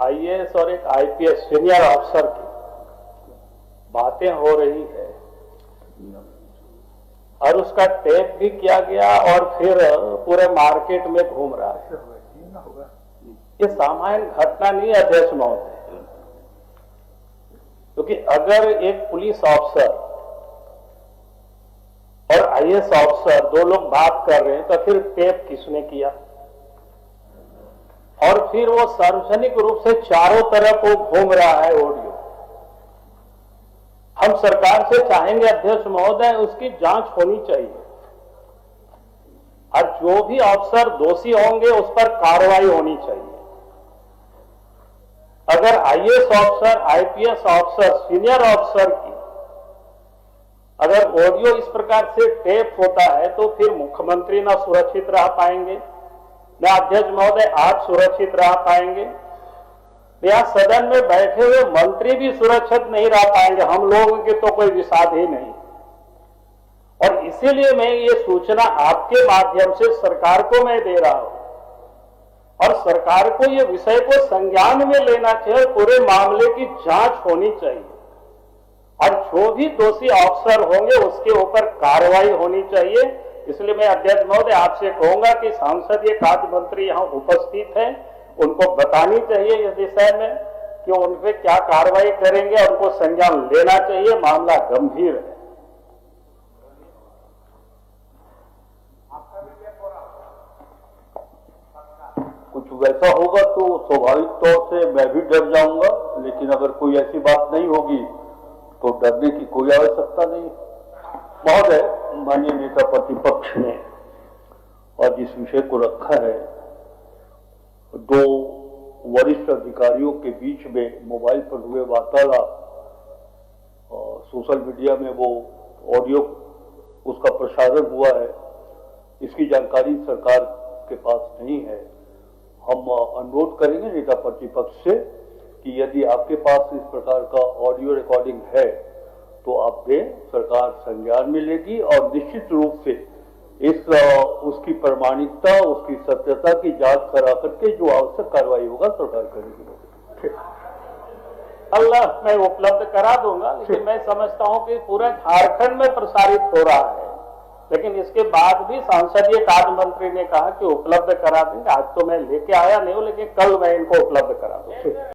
IAS और एक IPS senior अफसर की बातें हो रही है और उसका टेप भी किया गया और फिर पूरे मार्केट में घूम रहा है। ये सामान्य घटना नहीं है अध्यक्ष महोदय, क्योंकि अगर एक पुलिस अफसर और आईएएस अफसर दो लोग बात कर रहे हैं तो फिर टेप किसने किया? और फिर वो सार्वजनिक रूप से चारों तरफ वो घूम रहा है ऑडियो। हम सरकार से चाहेंगे अध्यक्ष महोदय उसकी जांच होनी चाहिए और जो भी अफसर दोषी होंगे उस पर कार्रवाई होनी चाहिए। अगर आईएएस अफसर, आईपीएस अफसर, सीनियर अफसर की अगर ऑडियो इस प्रकार से टेप होता है तो फिर मुख्यमंत्री ना सुरक्षित रह पाएंगे, ना अध्यक्ष महोदय आप सुरक्षित रह पाएंगे, या सदन में बैठे हुए मंत्री भी सुरक्षित नहीं रह पाएंगे। हम लोगों के तो कोई विषाद ही नहीं। और इसीलिए मैं ये सूचना आपके माध्यम से सरकार को मैं दे रहा हूं और सरकार को ये विषय को संज्ञान में लेना चाहिए, पूरे मामले की जांच होनी चाहिए और जो भी दोषी अफसर होंगे उसके ऊपर कार्रवाई होनी चाहिए। इसलिए मैं अध्यक्ष महोदय आपसे कहूंगा कि सांसदीय कार्य मंत्री यहां उपस्थित हैं, उनको बतानी चाहिए इस विषय में कि उन पे क्या कार्रवाई करेंगे, उनको संज्ञान लेना चाहिए। मामला गंभीर है। कुछ वैसा होगा तो स्वाभाविक तौर से मैं भी डर जाऊंगा, लेकिन अगर कोई ऐसी बात नहीं होगी तो डरने की कोई आवश्यकता नहीं। महोदय, माननीय नेता प्रतिपक्ष ने और जिस विषय को रखा है, दो वरिष्ठ अधिकारियों के बीच में मोबाइल पर हुए वार्तालाप, सोशल मीडिया में वो ऑडियो उसका प्रसारण हुआ है, इसकी जानकारी सरकार के पास नहीं है। हम अनुरोध करेंगे नेता प्रतिपक्ष से कि यदि आपके पास इस प्रकार का ऑडियो रिकॉर्डिंग है तो आप दें, सरकार संज्ञान में लेगी और निश्चित रूप से उसकी प्रामाणिकता, उसकी सत्यता की जांच करा करके जो आवश्यक कार्रवाई होगा सरकार करेगी। अल्लाह मैं उपलब्ध करा दूंगा, लेकिन मैं समझता हूं कि पूरा झारखंड में प्रसारित हो रहा है, लेकिन इसके बाद भी संसदीय कार्य मंत्री ने कहा कि उपलब्ध करा देंगे। आज तो मैं लेके आया नहीं हूं, लेकिन कल मैं इनको उपलब्ध करा दूंगा।